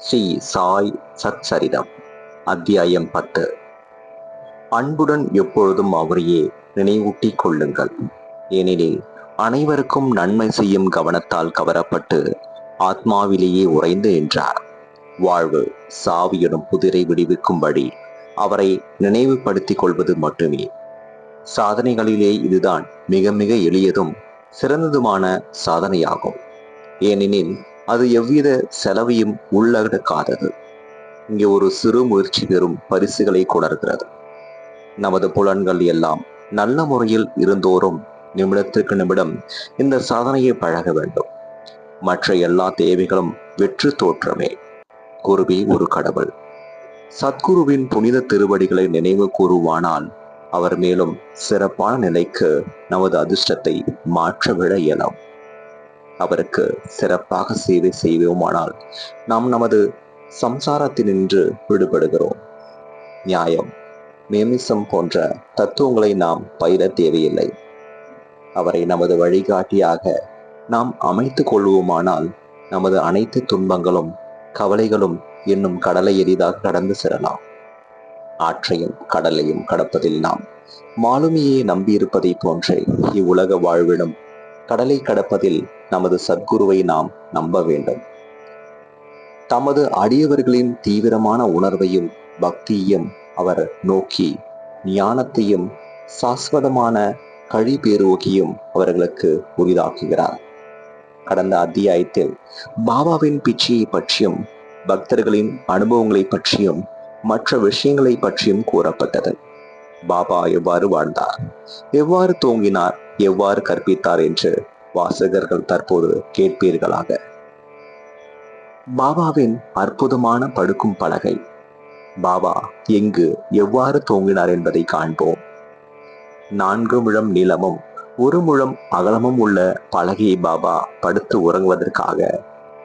ஸ்ரீ சாய் சச்சரிதம் அத்தியாயம் 10. அன்புடன் எப்பொழுதும் அவரையே நினைவூட்டிக் கொள்ளுங்கள். ஏனெனில் அனைவருக்கும் நன்மை செய்யும் கவனத்தால் கவரப்பட்டு ஆத்மாவிலேயே உறைந்து நின்றார். வாழ்வு சாவியனும் புதிரை விடுவிக்கும்படி அவரை நினைவுபடுத்திக் கொள்வது மட்டுமே. சாதனைகளிலே இதுதான் மிக மிக எளியதும் சிறந்ததுமான சாதனையாகும். ஏனெனில் அது எவ்வித செலவையும் உள்ளடக்காதது. இங்கே ஒரு சிறு முயற்சி பெறும் பரிசுகளை கொணர்கிறது. நமது புலன்கள் எல்லாம் நல்ல முறையில் இருந்தோறும் நிமிடத்திற்கு நிமிடம் இந்த சாதனையை பழக வேண்டும். மற்ற எல்லா தேவைகளும் வெற்று தோற்றமே. குருவே ஒரு கடவுள். சத்குருவின் புனித திருவடிகளை நினைவு கூறுவானால் அவர் மேலும் சிறப்பான நிலைக்கு நமது அதிர்ஷ்டத்தை மாற்றவிட இயலும். அவருக்கு சிறப்பாக சேவை செய்வோமானால் நாம் நமது சம்சாரத்தினின்று விடுபடுகிறோம். நியாயம், மேமிசம் போன்ற தத்துவங்களை நாம் பயிர தேவையில்லை. அவரை நமது வழிகாட்டியாக நாம் அமைத்துக் கொள்வோமானால் நமது அனைத்து துன்பங்களும் கவலைகளும் என்னும் கடலை எளிதாக கடந்து செல்லலாம். ஆற்றையும் கடலையும் கடப்பதில் நாம் மாலுமியை நம்பியிருப்பதை போன்றே இவ்வுலக வாழ்விடும் கடலை கடப்பதில் நமது சத்குருவை நாம் நம்ப வேண்டும். தமது அடியவர்களின் தீவிரமான உணர்வையும் பக்தியையும் அவர் நோக்கி ஞானத்தையும் சாஸ்வதமான கழிபேரோகியும் அவர்களுக்கு உரிதாக்குகிறார். கடந்த அத்தியாயத்தில் பாபாவின் பிச்சையை பற்றியும் பக்தர்களின் அனுபவங்களை பற்றியும் மற்ற விஷயங்களை பற்றியும் கூறப்பட்டது. பாபா எவ்வாறு வாழ்ந்தார், எவ்வாறு தூங்கினார், எவ்வாறு கற்பித்தார் என்று வாசகர்கள் தற்போது கேட்பீர்களாக. பாபாவின் அற்புதமான படுக்கும் பலகை. பாபா எங்கு எவ்வாறு தூங்கினார் என்பதை காண்போம். 4 முழம் நீளமும் 1 முழம் அகலமும் உள்ள பலகையை பாபா படுத்து உறங்குவதற்காக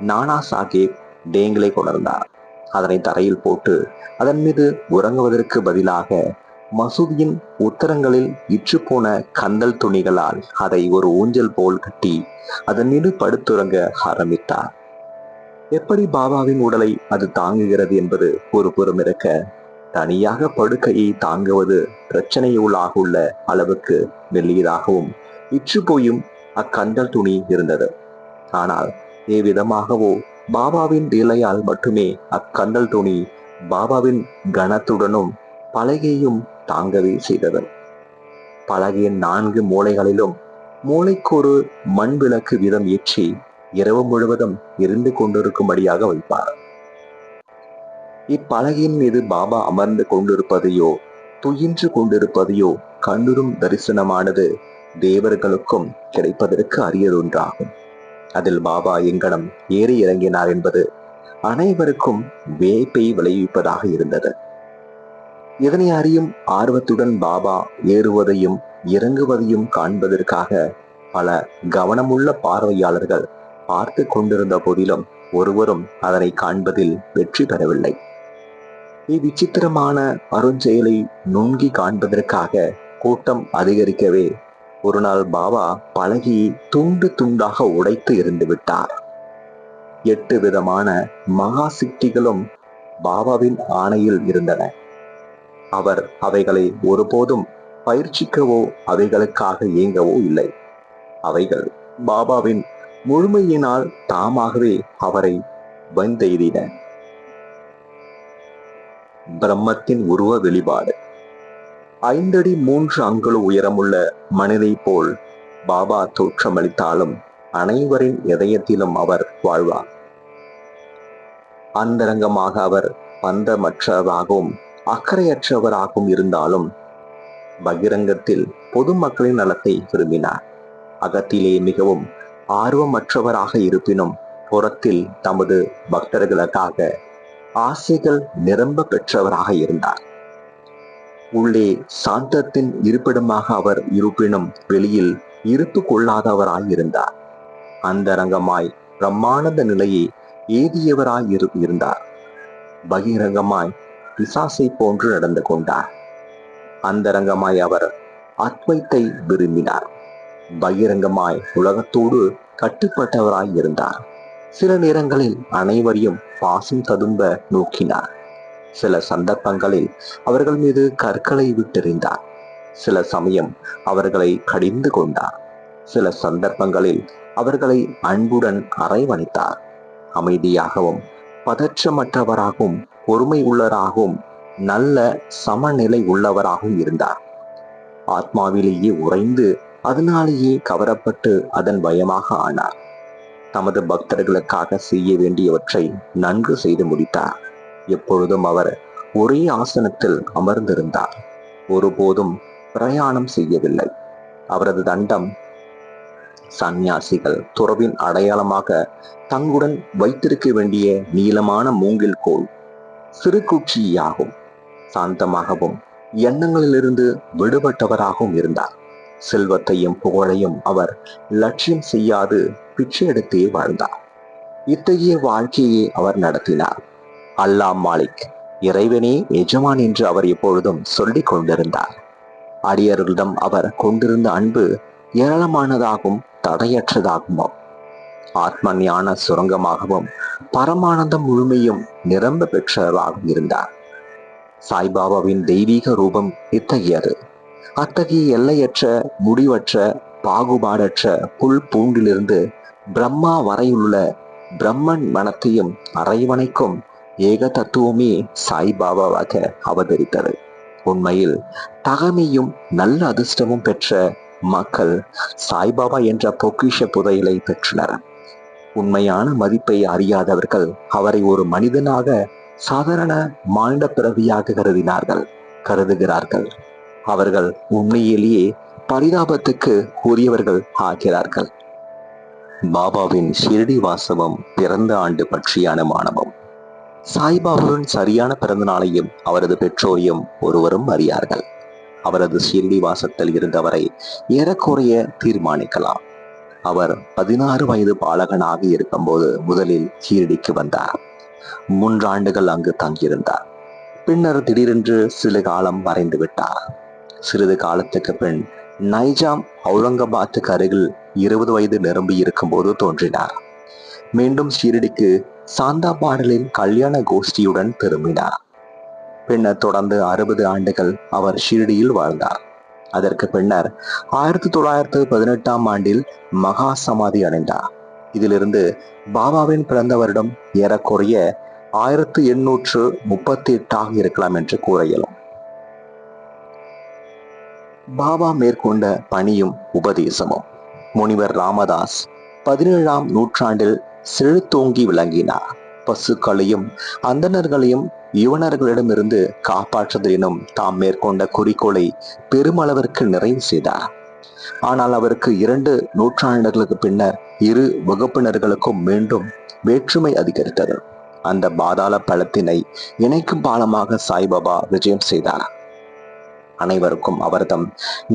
நானா சாஹேப் டேங்களை கொணர்ந்தார். அதனை தரையில் போட்டு அதன் மீது உறங்குவதற்கு பதிலாக மசூதியின் உத்தரங்களில் இற்றுப்போன கந்தல் துணிகளால் அதை ஒரு ஊஞ்சல் போல் கட்டி அதன் மீது படுத்துறங்க ஆரம்பித்தார். எப்படி பாபாவின் உடலை அது தாங்குகிறது என்பது ஒரு புறம் இருக்க, தனியாக படுக்கையை தாங்குவது பிரச்சனையுள்ளாக உள்ள அளவுக்கு மெல்லியதாகவும் இற்றுப்போயும் அக்கந்தல் துணி இருந்தது. ஆனால் எவ்விதமாகவோ பாபாவின் லீலையால் மட்டுமே அக்கந்தல் துணி பாபாவின் கனத்துடனும் பலகையும் தாங்கவே செய்தது. பலகையின் 4 மூலைகளிலும் மூளைக்கொரு மண் விளக்கு வீதம் ஏற்றி இரவு முழுவதும் எரிந்து கொண்டிருக்கும்படியாக வைப்பார். இப்பலகையின் மீது பாபா அமர்ந்து கொண்டிருப்பதையோ துயின்று கொண்டிருப்பதையோ கண்ணுறும் தரிசனமானது தேவர்களுக்கும் கிடைப்பதற்கு அரியதொன்றாகும். அதில் பாபா எங்கனம் ஏறி இறங்கினார் என்பது அனைவருக்கும் வியப்பை விளைவிப்பதாக இருந்தது. இதனை அறியும் ஆர்வத்துடன் பாபா ஏறுவதையும் இறங்குவதையும் காண்பதற்காக பல கவனமுள்ள பார்வையாளர்கள் பார்த்து கொண்டிருந்த போதிலும் ஒருவரும் அதனை காண்பதில் வெற்றி பெறவில்லை. இவ்விசித்திரமான அருஞ்செயலை நுண்கி காண்பதற்காக கூட்டம் அதிகரிக்கவே ஒரு நாள் பாபா பலகையை துண்டு துண்டாக உடைத்து எறிந்து விட்டார். 8 விதமான மகா சித்திகளும் பாபாவின் ஆணையில் இருந்தன. அவர் அவைகளை ஒருபோதும் பயிற்சிக்கவோ அவைகளுக்காக இயங்கவோ இல்லை. அவைகள் பாபாவின் முழுமையினால் தாமாகவே அவரை வந்தெய்தின. பிரம்மத்தின் உருவ வெளிப்பாடு. 5 அடி 3 அங்குல உயரமுள்ள மனிதை போல் பாபா தோற்றமளித்தாலும் அனைவரின் இதயத்திலும் அவர் வாழ்வார். அந்தரங்கமாக அவர் பந்தமற்றவராகவும் அக்கறையற்றவராகவும் இருந்தாலும் பகிரங்கத்தில் பொதுமக்களின் நலத்தை விரும்பினார். அகத்திலே மிகவும் ஆர்வமற்றவராக இருப்பினும் புறத்தில் தமது பக்தர்களுக்காக ஆசைகள் நிரம்ப பெற்றவராக இருந்தார். உள்ளே சாந்தத்தின் இருப்பிடமாக அவர் இருப்பினும் வெளியில் இருப்பு கொள்ளாதவராய் இருந்தார். அந்தரங்கமாய் பிரம்மானந்த நிலையை ஏதியவராய் இருந்தார். பகிரங்கமாய் பிசாசை போன்று நடந்து கொண்டார். அந்தரங்கமாய் அவர் அத்வைத்தை விரும்பினார். பகிரங்கமாய் உலகத்தோடு கட்டுப்பட்டவராய் இருந்தார். சில நேரங்களில் அனைவரையும் பாசம் ததும்ப நோக்கினார். சில சந்தர்ப்பங்களில் அவர்கள் மீது கற்களை விட்டெறிந்தார். சில சமயம் அவர்களை கடிந்து கொண்டார். சில சந்தர்ப்பங்களில் அவர்களை அன்புடன் அரவணைத்தார். அமைதியாகவும் பதற்றமற்றவராகவும் பொறுமை உள்ளவராகவும் நல்ல சமநிலை உள்ளவராகவும் இருந்தார். ஆத்மாவிலேயே உறைந்து அதனாலேயே கவரப்பட்டு அதன் பயமாக ஆனார். தமது பக்தர்களுக்காக செய்ய வேண்டியவற்றை நன்கு செய்து முடித்தார். எப்பொழுதும் அவர் ஒரே ஆசனத்தில் அமர்ந்திருந்தார். ஒருபோதும் பிரயாணம் செய்யவில்லை. அவரது தண்டம் சந்நியாசிகள் துறவின் அடையாளமாக தங்குடன் வைத்திருக்க வேண்டிய நீளமான மூங்கில் கோல் சிறு குச்சியாகும். சாந்தமாகவும் எண்ணங்களிலிருந்து விடுபட்டவராகவும் இருந்தார். செல்வத்தையும் புகழையும் அவர் லட்சியம் செய்யாது பிச்சை எடுத்தே வாழ்ந்தார். இத்தகைய வாழ்க்கையை அவர் நடத்தினார். அல்லாஹ் மாலிக், இறைவனே எஜமான் என்று அவர் எப்பொழுதும் சொல்லிக் கொண்டிருந்தார். அடியர்களிடம் அவர் கொண்டிருந்த அன்பு ஏராளமானதாகவும் தடையற்றதாகவும் ஆத்ம ஞான சுரங்கமாகவும் பரமானந்தம் முழுமையும் நிரம்ப பெற்றவராகவும் இருந்தார். சாய்பாபாவின் தெய்வீக ரூபம் இத்தகையது. அத்தகைய எல்லையற்ற முடிவற்ற பாகுபாடற்ற புல் பூண்டிலிருந்து பிரம்மா வரையுள்ள பிரம்மன் மனத்தையும் அரைவணைக்கும் ஏக தத்துவமே சாய்பாபாவாக அவதரித்தது. உண்மையில் தகமையும் நல்ல அதிர்ஷ்டமும் பெற்ற மக்கள் சாய்பாபா என்ற பொக்கிஷ புதையலை பெற்றனர். உண்மையான மதிப்பை அறியாதவர்கள் அவரை ஒரு மனிதனாக சாதாரண மானிட பிறவியாக கருதுகிறார்கள். அவர்கள் உண்மையிலேயே பரிதாபத்துக்கு உரியவர்கள் ஆகிறார்கள். பாபாவின் ஷிரடி வாசமும் பிறந்த ஆண்டு பற்றிய அனுமானமும். சாய்பாபாவின் சரியான பிறந்த நாளையும் அவரது பெற்றோரையும் ஒருவரும் அறியார்கள். அவரது ஷிரடி வாசத்தில் இருந்தவரை ஏறக்குறைய தீர்மானிக்கலாம். அவர் 16 வயது பாலகனாக இருக்கும்போது முதலில் ஷிரடிக்கு வந்தார். 3 ஆண்டுகள் அங்கு தங்கியிருந்தார். பின்னர் திடீரென்று சில காலம் மறைந்து விட்டார். சிறிது காலத்துக்கு பின் நைஜாம் அவுரங்காபாத்துக்கு அருகில் 20 வயது நிரம்பி இருக்கும் போது தோன்றினார். மீண்டும் ஷிரடிக்கு சாந்தாபாடலின் கல்யாண கோஷ்டியுடன் திரும்பினார். பின்னர் தொடர்ந்து 60 ஆண்டுகள் அவர் ஷிரடியில் வாழ்ந்தார். அதற்கு பின்னர் 1918ஆம் ஆண்டில் மகா சமாதி அடைந்தார். இதிலிருந்து பாபாவின் பிறந்த வருடம் ஏறக்குறைய 1838 இருக்கலாம் என்று கூற இயலும். பாபா மேற்கொண்ட பணியும் உபதேசமும். முனிவர் ராமதாஸ் 17ஆம் நூற்றாண்டில் செழுத்தோங்கி விளங்கினார். பசுக்களையும் அந்தணர்களையும் யுவனர்களிடமிருந்து காப்பாற்றுதல் எனும் தாம் மேற்கொண்ட குறிக்கோளை பெருமளவிற்கு நிறைவு செய்தார். ஆனால் அவருக்கு 2 நூற்றாண்டுகளுக்கு பின்னர் 2 வகுப்பினர்களுக்கும் மீண்டும் வேற்றுமை அதிகரித்தது. அந்த பாதாள பலத்தினை இணைக்கும் பாலமாக சாய்பாபா விஜயம் செய்தார். அனைவருக்கும் அவர்தம்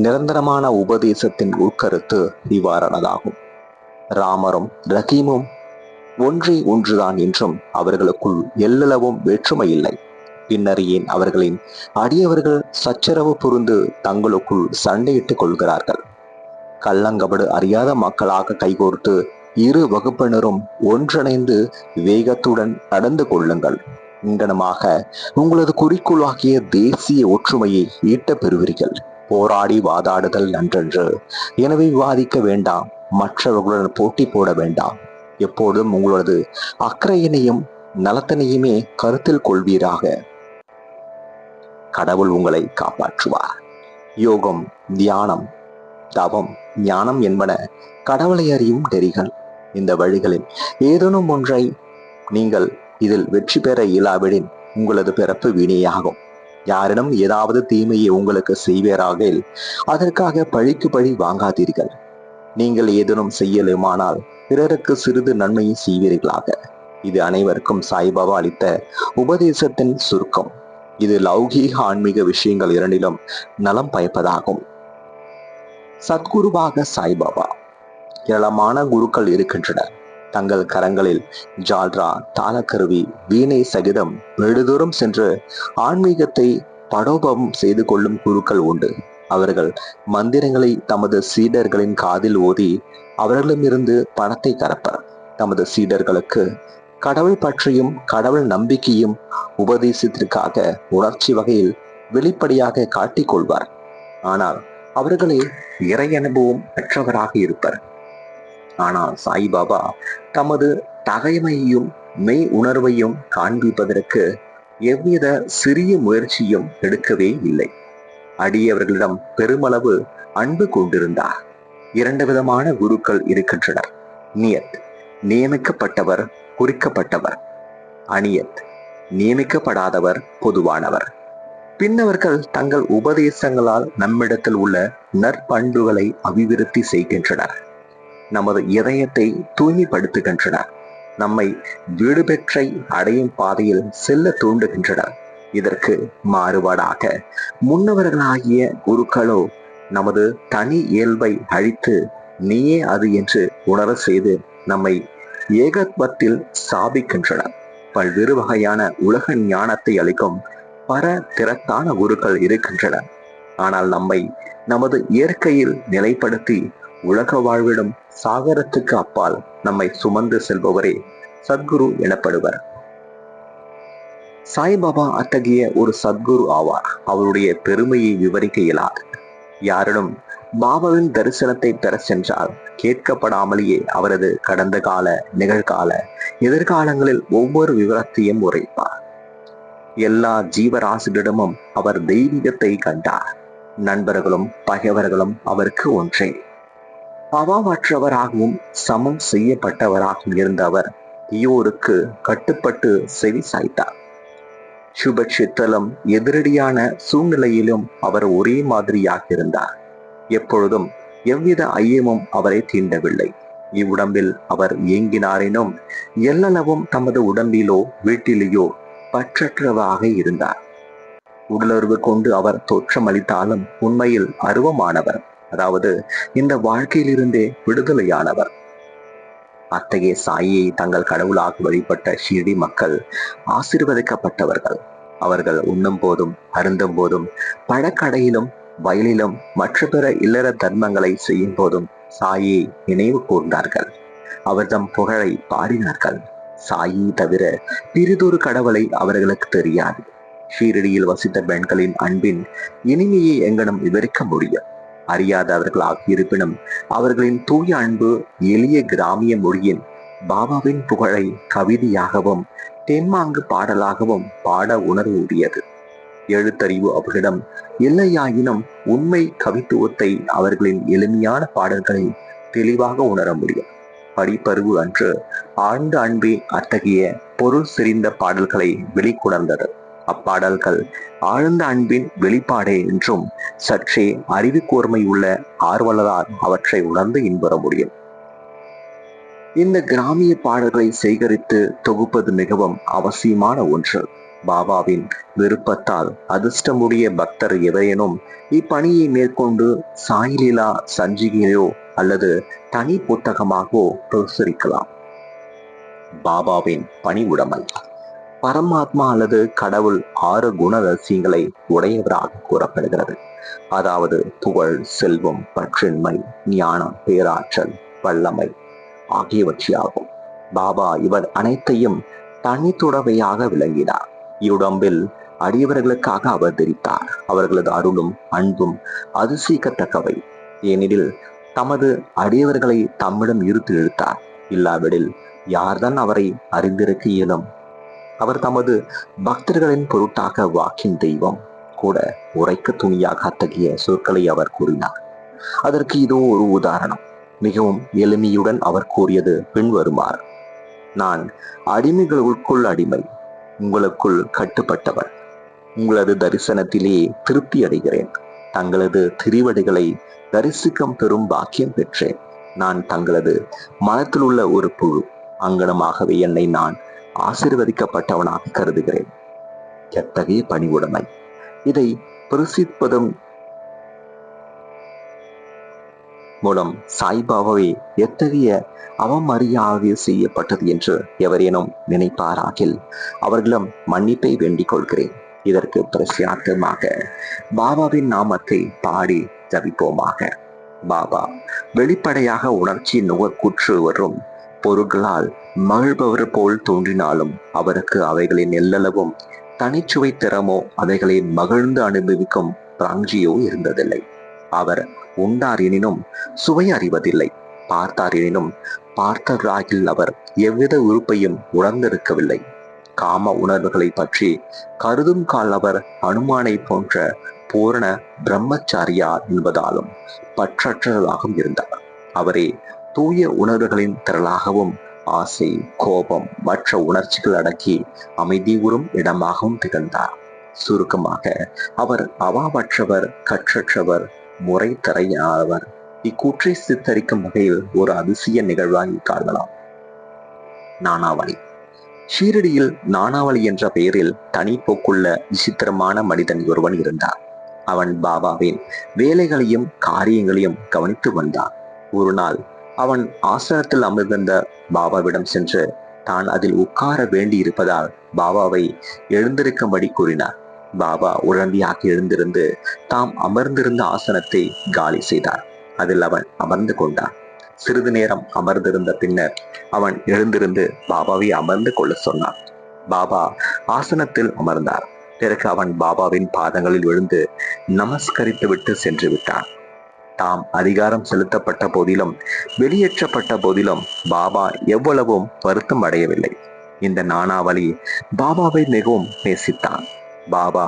நிரந்தரமான உபதேசத்தின் உட்கருத்து இவ்வாறானதாகும். ராமரும் ரஹீமும் ஒன்றே ஒன்றுதான் என்றும் அவர்களுக்குள் எல்லளவும் வேற்றுமை இல்லை. பின்னர் ஏன் அவர்களின் அடியவர்கள் சச்சரவு புரிந்து தங்களுக்குள் சண்டையிட்டுக் கொள்கிறார்கள்? கள்ளங்கபடு அறியாத மக்களாக கைகோர்த்து 2 வகுப்பினரும் ஒன்றிணைந்து வேகத்துடன் நடந்து கொள்ளுங்கள். இங்கனமாக உங்களது குறிக்கோளாகிய தேசிய ஒற்றுமையை ஈட்ட பெறுவீர்கள். போராடி வாதாடுதல் நன்றன்று. எனவே விவாதிக்க வேண்டாம். மற்றவர்களுடன் போட்டி போட வேண்டாம். எப்போதும் உங்களது அக்கறையினையும் நலத்தினையுமே கருத்தில் கொள்வீராக. கடவுள் உங்களை காப்பாற்றுவார். யோகம், தியானம், தவம், ஞானம் என்பன கடவுளை அறியும் நெறிகள். இந்த வழிகளில் ஏதேனும் ஒன்றை நீங்கள் இதில் வெற்றி பெற இயலாவிடின் உங்களது பிறப்பு வீணேயாகும். யாரிடம் ஏதாவது தீமையை உங்களுக்கு செய்வீராகில் அதற்காக பழிக்கு பழி வாங்காதீர்கள். நீங்கள் ஏதேனும் செய்யலுமானால் பிறருக்கு சிறிது நன்மையை செய்வீர்களாக. இது அனைவருக்கும் சாய்பாபா அளித்த உபதேசத்தின் சுருக்கம். இது லௌகீக ஆன்மீக விஷயங்கள் இரண்டிலும் நலம் பயப்பதாகும். சத்குருவாக சாய்பாபா. ஏராளமான குருக்கள் இருக்கின்றனர். தங்கள் கரங்களில் ஜால்ரா, தாளக்கருவி, வீணை சகிதம் நெடுதூரம் சென்று ஆன்மீகத்தை படோபம் செய்து கொள்ளும் குருக்கள் உண்டு. அவர்கள் மந்திரங்களை தமது சீடர்களின் காதில் ஓதி அவர்களிடமிருந்து பணத்தை கறப்பர். தமது சீடர்களுக்கு கடவுள் பற்றியும் கடவுள் நம்பிக்கையும் உபதேசத்திற்காக உணர்ச்சி வகையில் வெளிப்படையாக காட்டிக் கொள்வார். ஆனால் அவர்களே இறை அனுபவம் பெற்றவராக இருப்பர். ஆனால் சாய்பாபா தமது தகைமையையும் மெய் உணர்வையும் காண்பிப்பதற்கு எவ்வித சிறிய முயற்சியும் எடுக்கவே இல்லை. அடியவர்களிடம் பெருமளவு அன்பு கொண்டிருந்தார். 2 விதமான குருக்கள் இருக்கின்றனர். நியத், நியமிக்கப்பட்டவர், குறிக்கப்பட்டவர். அநியத், நியமிக்கப்படாதவர், பொதுவானவர். பின்னவர்கள் தங்கள் உபதேசங்களால் நம்மிடத்தில் உள்ள நற்பண்புகளை அபிவிருத்தி செய்கின்றனர். நமது இதயத்தை தூய்மைப்படுத்துகின்றனர். நம்மை வீடு பெற்றை அடையும் பாதையில் செல்ல தூண்டுகின்றனர். இதற்கு மாறுபாடாக முன்னவர்களாகிய குருக்களோ நமது தனி இயல்பை அழித்து நீயே அது என்று உணர செய்து நம்மை ஏகத்வத்தில் ஸ்தாபிக்கின்றனர். பல்வேறு வகையான உலக ஞானத்தை அளிக்கும் பர திறத்தான குருக்கள் இருக்கின்றனர். ஆனால் நம்மை நமது இயற்கையில் நிலைப்படுத்தி உலக வாழ்விடும் சாகரத்துக்கு அப்பால் நம்மை சுமந்து செல்பவரே சத்குரு எனப்படுவர். சாய்பாபா அத்தகைய ஒரு சத்குரு ஆவார். அவருடைய பெருமையை விவரிக்க இயலாது. யாரிடம் பாபாவின் தரிசனத்தை பெற சென்றால் கேட்கப்படாமலேயே அவரது கடந்த கால, நிகழ்கால, எதிர்காலங்களில் ஒவ்வொரு விவரத்தையும் உரைப்பார். எல்லா ஜீவராசிகளிடமும் அவர் தெய்வீகத்தை கண்டார். நண்பர்களும் பகைவர்களும் அவருக்கு ஒன்றே. அவாவற்றவராகவும் சமம் செய்யப்பட்டவராகவும் இருந்த அவர் தீயோருக்கு கட்டுப்பட்டு செவி சாய்த்தார். சுப சித்தலும் எதிரடியான சூழ்நிலையிலும் அவர் ஒரே மாதிரியாக இருந்தார். எப்பொழுதும் எவ்வித ஐயமும் அவரை தீண்டவில்லை. இவ்வுடம்பில் அவர் இயங்கினாரினும் எல்லளவும் தமது உடம்பிலோ வீட்டிலேயோ பற்றற்றவராக இருந்தார். உடலுறவு கொண்டு அவர் தோற்றமளித்தாலும் உண்மையில் அருவமானவர், அதாவது இந்த வாழ்க்கையிலிருந்தே விடுதலையானவர். அத்தகைய சாயை தங்கள் கடவுளாக வழிபட்ட ஷீர்டி மக்கள் ஆசீர்வதிக்கப்பட்டவர்கள். அவர்கள் உண்ணும் போதும் அருந்தும் போதும் பழக்கடையிலும் வயலிலும் மற்ற பிற இல்லற தர்மங்களை செய்யும் போதும் சாயை நினைவு கூர்ந்தார்கள். அவர்தம் புகழை பாடினார்கள். சாயை தவிர பிறிதொரு கடவுளை அவர்களுக்கு தெரியாது. ஷீரடியில் வசித்த பெண்களின் அன்பின் இனிமையை எங்கனும் விவரிக்க முடியும். அறியாதவர்களாக இருப்பினும் அவர்களின் தூய அன்பு எளிய கிராமிய மொழியின் பாபாவின் புகழை கவிதையாகவும் தெம்மாங்கு பாடலாகவும் பாட உணர்வு உடையது. எழுத்தறிவு அவர்களிடம் இல்லையாயினும் உண்மை கவித்துவத்தை அவர்களின் எளிமையான பாடல்களை தெளிவாக உணர முடியும். படிப்பறிவு அன்று ஆழ்ந்த அன்பே அத்தகைய பொருள் செறிந்த பாடல்களை வெளிக்கொணர்ந்தது. அப்பாடல்கள் ஆழ்ந்த அன்பின் வெளிப்பாடே என்றும் சற்றே அறிவு கூர்மை உள்ள ஆர்வலரால் அவற்றை உணர்ந்து இன்புற முடியும். இந்த கிராமிய பாடல்களை சேகரித்து தொகுப்பது மிகவும் அவசியமான ஒன்று. பாபாவின் விருப்பத்தால் அதிர்ஷ்டமுடைய பக்தர் எவரேனும் இப்பணியை மேற்கொண்டு சாய்லீலா சஞ்சிகையோ அல்லது தனி புத்தகமாகவோ பிரசுரிக்கலாம். பாபாவின் பணி உடைமை. பரமாத்மா அல்லது கடவுள் 6 குணரசியங்களை உடையவராக கூறப்படுகிறது. அதாவது புகழ், செல்வம், பற்றின்மை, ஞானம், பேராற்றல், வல்லமை ஆகியவற்றாகும். பாபா இவர் அனைத்தையும் தனித்துடவையாக விளங்கினார். இவ்வுடம்பில் அடியவர்களுக்காக அவதரித்தார். அவர்களது அருளும் அன்பும் அதிசயிக்கத்தக்கவை. ஏனெனில் தமது அடியவர்களை தம்மிடம் இருத்து இழுத்தார். இல்லாவிடில் யார்தான் அவரை அறிந்திருக்க இயலும்? அவர் தமது பக்தர்களின் பொருட்டாக வாக்கின் தெய்வம் கூட உரைக்க துணியாக அத்தகைய சொற்களை அவர் கூறினார். அதற்கு இதோ ஒரு உதாரணம். மிகவும் எளிமையுடன் அவர் கூறியது பின்வருமாறு: நான் அடிமைகளுக்குள் அடிமை, உங்களுக்குள் கட்டுப்பட்டவர். உங்களது தரிசனத்திலே திருப்தி அடைகிறேன். தங்களது திருவடிகளை தரிசிக்கம் பெறும் பாக்கியம் பெற்றேன். நான் தங்களது மனத்தில் உள்ள ஒரு புழு. அங்கனமாகவே என்னை நான் ஆசீர்வதிக்கப்பட்டவனாக கருதுகிறேன். எத்தகைய பணிவுடைமை! இதை பிரசிப்பதும் மூலம் சாய்பாபாவை எத்தகைய அவமரியாதை செய்யப்பட்டது என்று எவரேனும் நினைப்பாராகில் அவர்களும் மன்னிப்பை வேண்டிக் கொள்கிறேன். இதற்கு பிரசியார்த்தமாக பாபாவின் நாமத்தை பாடி ஜபிப்போமாக. பாபா வெளிப்படையாக உணர்ச்சி நுகர்குற்று வரும் பொருட்களால் மகிழ்பவர் போல் தோன்றினாலும் அவருக்கு அவைகளின் எல்லளவும் தனிச்சுவை திறமோ அவைகளை மகிழ்ந்து அனுபவிக்கும் பிராஞ்சியோ இருந்ததில்லை. அவர் உண்டார் எனினும் சுவை அறிவதில்லை, பார்த்தார் எனினும் பார்த்தவராகில் அவர் எவ்வித உறுப்பையும் உணர்ந்திருக்கவில்லை. காம உணர்வுகளை பற்றி கருதும் கால் அவர் அனுமானை போன்ற பூரண பிரம்மச்சாரியார் என்பதாலும் பற்றற்றதாகவும் இருந்தார். அவரே தூய உணர்வுகளின் திரளாகவும் ஆசை, கோபம் மற்ற உணர்ச்சிகள் அடக்கி அமைதி உறும் இடமாகவும் திகழ்ந்தார். சுருக்கமாக அவர் அவாவற்றவர், கற்றற்றவர், முறை தரையானவர். இக்கூற்றை சித்தரிக்கும் வகையில் ஒரு அதிசய நிகழ்வாகி காணலாம். நானாவளி. ஷீரடியில் நானாவளி என்ற பெயரில் தனி போக்குள்ள விசித்திரமான மனிதன் ஒருவன் இருந்தார். அவன் பாபாவின் வேலைகளையும் காரியங்களையும் கவனித்து வந்தான். ஒரு நாள் அவன் ஆசனத்தில் அமர்ந்திருந்த பாபாவிடம் சென்று தான் அதில் உட்கார வேண்டி இருப்பதால் பாபாவை எழுந்திருக்கும்படி கூறினார். பாபா உடனடியாக எழுந்திருந்து தாம் அமர்ந்திருந்த ஆசனத்தை காலி செய்தார். அதில் அவன் அமர்ந்து கொண்டான். சிறிது நேரம் அமர்ந்திருந்த பின்னர் அவன் எழுந்திருந்து பாபாவை அமர்ந்து கொள்ள சொன்னான். பாபா ஆசனத்தில் அமர்ந்தார். பிறகு அவன் பாபாவின் பாதங்களில் விழுந்து நமஸ்கரித்து விட்டு சென்று விட்டான். தாம் அதிகாரம் செலுத்தப்பட்ட போதிலும் வெளியேற்றப்பட்ட போதிலும் பாபா எவ்வளவும் வருத்தம் அடையவில்லை. இந்த நானாவளி பாபாவை மிகவும் நேசித்தான். பாபா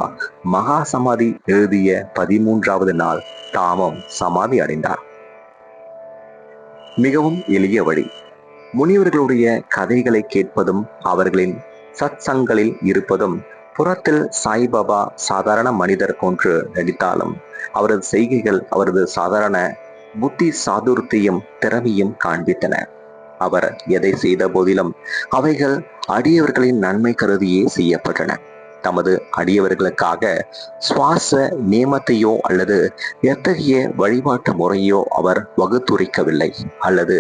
மகா சமாதி எழுதிய 13வது நாள் தாமும் சமாதி அடைந்தார். மிகவும் எளிய வழி. முனிவர்களுடைய கதைகளை கேட்பதும் அவர்களின் சத்சங்களில் இருப்பதும் புறத்தில் சாய்பாபா சாதாரண மனிதர் போன்று நடித்தாலும் அவரது செய்கைகள் அவரது சாதாரண புத்தி சாதுர்த்தியும் திறமையும் காண்பித்தன. அவர் எதை செய்த போதிலும் அவைகள் அடியவர்களின் நன்மை கருதியே செய்யப்பட்டன. தமது அடியவர்களுக்காக சுவாச நியமத்தையோ அல்லது எத்தகைய வழிபாட்டு முறையோ அவர் வகுத்துரைக்கவில்லை, அல்லது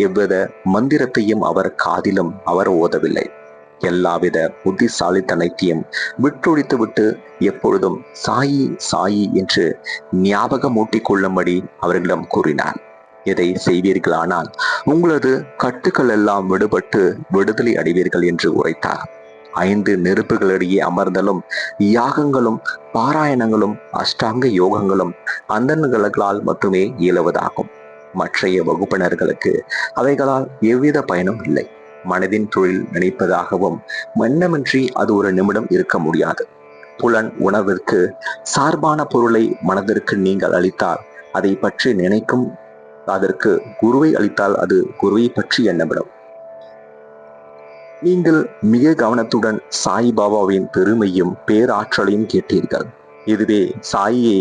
எவ்வித மந்திரத்தையும் அவர் காதிலும் அவர் ஓதவில்லை. எல்லாவித புத்திசாலித்தனத்தையும் விட்டொழித்துவிட்டு எப்பொழுதும் சாயி சாயி என்று ஞாபகமூட்டிக் கொள்ளும்படி அவர்களிடம் கூறினார். எதை செய்வீர்களானால் உங்களது கட்டுக்கள் எல்லாம் விடுபட்டு விடுதலை அடைவீர்கள் என்று உரைத்தார். 5 நெருப்புகளிடையே அமர்தலும் யாகங்களும் பாராயணங்களும் அஷ்டாங்க யோகங்களும் அந்தணர்களால் மட்டுமே இயலுவதாகும். மற்றைய வகுப்பினர்களுக்கு அவைகளால் எவ்வித பயனும் இல்லை. மனதின் தொழில் நினைப்பதாகவும் மன்னமின்றி அது ஒரு நிமிடம் இருக்க முடியாது. புலன் உணர்விற்கு சார்பான பொருளை மனதிற்கு நீங்கள் அளித்தால் அதை பற்றி நினைக்கும். அதற்கு குருவை அளித்தால் அது குருவை பற்றி எண்ணப்படும். நீங்கள் மிக கவனத்துடன் சாய்பாபாவின் பெருமையும் பேராற்றலையும் கேட்டீர்கள். இதுவே சாயியை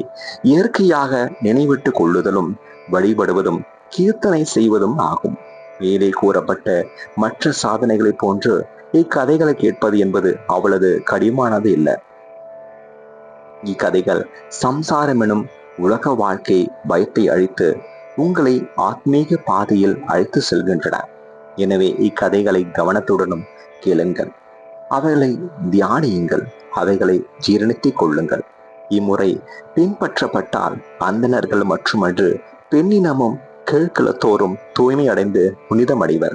இயற்கையாக நினைவிட்டு கொள்ளுதலும் வழிபடுவதும் கீர்த்தனை செய்வதும் ஆகும். மேலே கூறப்பட்ட மற்ற சாதனைகளை போன்று இக்கதைகளை கேட்பது என்பது அவ்வளவு கடினமானது இல்லை. இக்கதைகள் சம்சாரம் எனும் உலக வாழ்க்கை பயத்தை அழித்து உங்களை ஆத்மீக பாதையில் அழைத்து செல்கின்றன. எனவே இக்கதைகளை கவனத்துடனும் கேளுங்கள், அவைகளை தியானியுங்கள், அவைகளை ஜீரணித்துக் கொள்ளுங்கள். இம்முறை பின்பற்றப்பட்டால் அந்தணர்கள் மட்டுமன்று பெண்ணினமும் கீழ்குலத்தோறும் தூய்மை அடைந்து புனிதமடைவர்.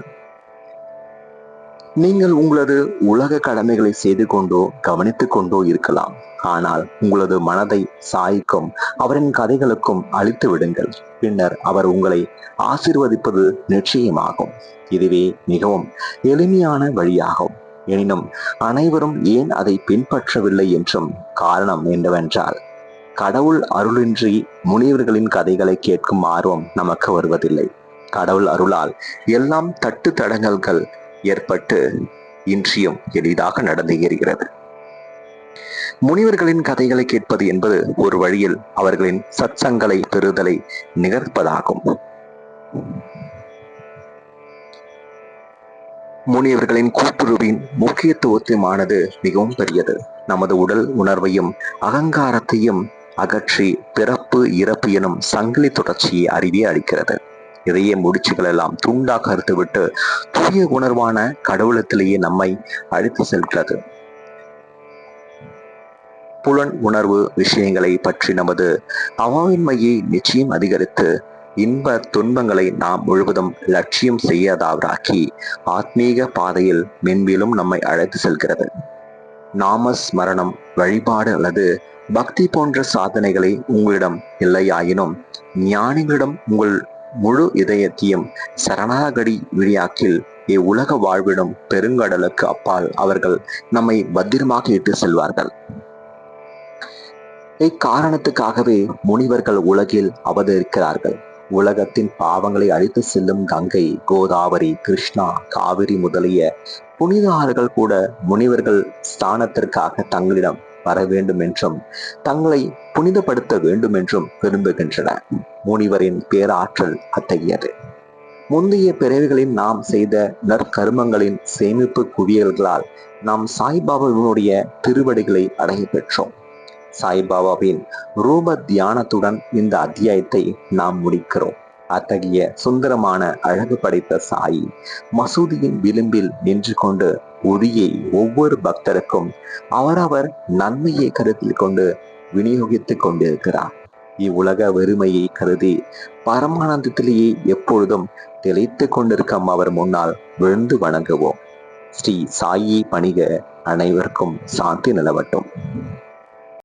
நீங்கள் உங்களது உலக கடமைகளை செய்து கொண்டோ கவனித்துக் கொண்டோ இருக்கலாம். ஆனால் உங்களது மனதை சாய்க்கும் அவரின் கதைகளுக்கும் அழித்து விடுங்கள். பின்னர் அவர் உங்களை ஆசீர்வதிப்பது நிச்சயமாகும். இதுவே மிகவும் எளிமையான வழியாகும். எனினும் அனைவரும் ஏன் அதை பின்பற்றவில்லை என்றும் காரணம் என்னவென்றால், கடவுள் அருளின்றி முனிவர்களின் கதைகளை கேட்கும் ஆர்வம் நமக்கு வருவதில்லை. கடவுள் அருளால் எல்லாம் தட்டு தடங்கல்கள் ஏற்பட்டு இன்றியும் எளிதாக நடந்தேறுகிறது. முனிவர்களின் கதைகளை கேட்பது என்பது ஒரு வழியில் அவர்களின் சத்சங்களை பெறுதலை நிகழ்ப்பதாகும். முனிவர்களின் கூட்டுறவின் முக்கியத்துவமானது மிகவும் பெரியது. நமது உடல் உணர்வையும் அகங்காரத்தையும் அகற்றி பிறப்பு இறப்பு எனும் சங்கிலி தொடர்ச்சியை அறிவே அளிக்கிறது. இதய முடிச்சுகள் எல்லாம் துண்டாக அறுத்துவிட்டு தூய உணர்வான கடவுளத்திலேயே நம்மை அழைத்து செல்கிறது. புலன் உணர்வு விஷயங்களை பற்றி நமது அவாவின்மையை நிச்சயம் அதிகரித்து இன்ப துன்பங்களை நாம் முழுவதும் லட்சியம் செய்யாதவராக்கி ஆத்மீக பாதையில் மென்மேலும் நம்மை அழைத்து செல்கிறது. நாமஸ்மரணம், வழிபாடு அல்லது பக்தி போன்ற சாதனைகளை உங்களிடம் இல்லையாயினும் ஞானிகளிடம் உங்கள் முழு இதயத்தையும் சரணாகதி விழியாக்கில் இவ்வுலக வாழ்விடும் பெருங்கடலுக்கு அப்பால் அவர்கள் நம்மை பத்திரமாக இட்டு செல்வார்கள். இக்காரணத்துக்காகவே முனிவர்கள் உலகில் அவதரிக்கிறார்கள். உலகத்தின் பாவங்களை அழித்து செல்லும் கங்கை, கோதாவரி, கிருஷ்ணா, காவிரி முதலிய புனித ஆறுகள் கூட முனிவர்கள் ஸ்தானத்திற்காக தங்களிடம் வர வேண்டும் என்றும் தங்களை புனிதப்படுத்த வேண்டும் என்றும் விரும்புகின்றன. முனிவரின் பேராற்றல் அத்தகையது. முந்தைய பிறவிகளில் நாம் செய்த நற்கருமங்களின் சேமிப்பு குவியல்களால் நாம் சாய்பாபாவினுடைய திருவடிகளை அடைய பெற்றோம். சாய்பாபாவின் ரூப தியானத்துடன் இந்த அத்தியாயத்தை நாம் முடிக்கிறோம். அத்தகைய சுந்தரமான அழகு படைத்த சாயி மசூதியின் விளிம்பில் நின்று கொண்டு ஒளியை ஒவ்வொரு பக்தருக்கும் அவரவர் நன்மையை கருத்தில் கொண்டு விநியோகித்துக் கொண்டிருக்கிறார். இவ்வுலக வெறுமையை கருதி பரமானந்தத்திலேயே எப்பொழுதும் திளைத்து கொண்டிருக்கும் அவர் முன்னால் விழுந்து வணங்குவோம். ஸ்ரீ சாயை பணிக. அனைவருக்கும் சாந்தி நிலவட்டும்.